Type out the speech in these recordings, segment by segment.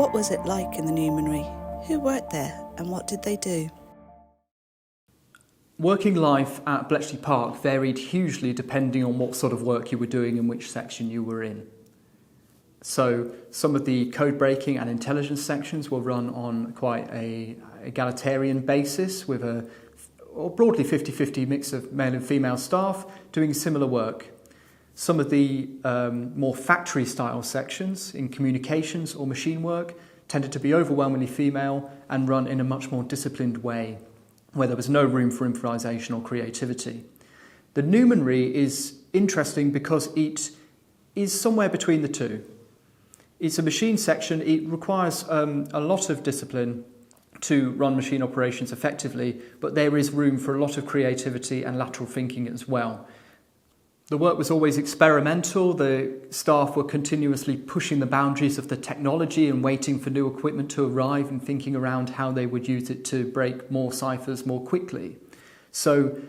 What was it like in the Newmanry? Who worked there and what did they do? Working life at Bletchley Park varied hugely depending on what sort of work you were doing and which section you were in. So some of the code-breaking and intelligence sections were run on quite a egalitarian basis with a broadly 50-50 mix of male and female staff doing similar work. Some of the more factory-style sections in communications or machine work tended to be overwhelmingly female and run in a much more disciplined way, where there was no room for improvisation or creativity. The Newmanry is interesting because it is somewhere between the two. It's a machine section. It requires a lot of discipline to run machine operations effectively, but there is room for a lot of creativity and lateral thinking as well. The work was always experimental. The staff were continuously pushing the boundaries of the technology and waiting for new equipment to arrive and thinking around how they would use it to break more ciphers more quickly. So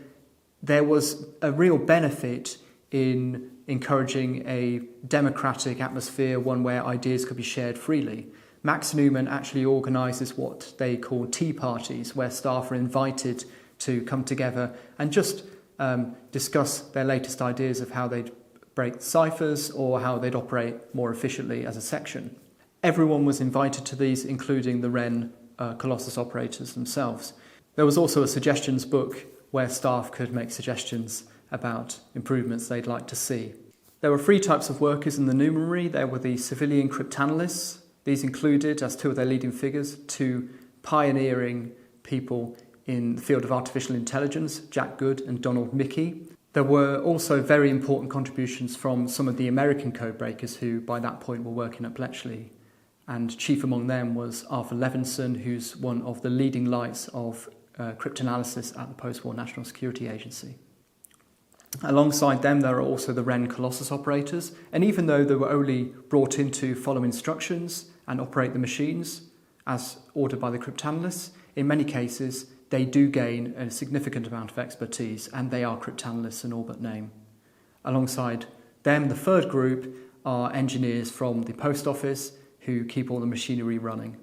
there was a real benefit in encouraging a democratic atmosphere, one where ideas could be shared freely. Max Newman actually organises what they call tea parties, where staff are invited to come together and just discuss their latest ideas of how they'd break ciphers or how they'd operate more efficiently as a section. Everyone was invited to these, including the Wren Colossus operators themselves. There was also a suggestions book where staff could make suggestions about improvements they'd like to see. There were three types of workers in the Newmanry. There were the civilian cryptanalysts. These included, as two of their leading figures, two pioneering people in the field of artificial intelligence, Jack Good and Donald Mickey. There were also very important contributions from some of the American codebreakers who by that point were working at Bletchley. And chief among them was Arthur Levinson, who's one of the leading lights of cryptanalysis at the post-war National Security Agency. Alongside them, there are also the Wren Colossus operators, and even though they were only brought in to follow instructions and operate the machines as ordered by the cryptanalysts, in many cases they do gain a significant amount of expertise, and they are cryptanalysts in all but name. Alongside them, the third group are engineers from the post office who keep all the machinery running.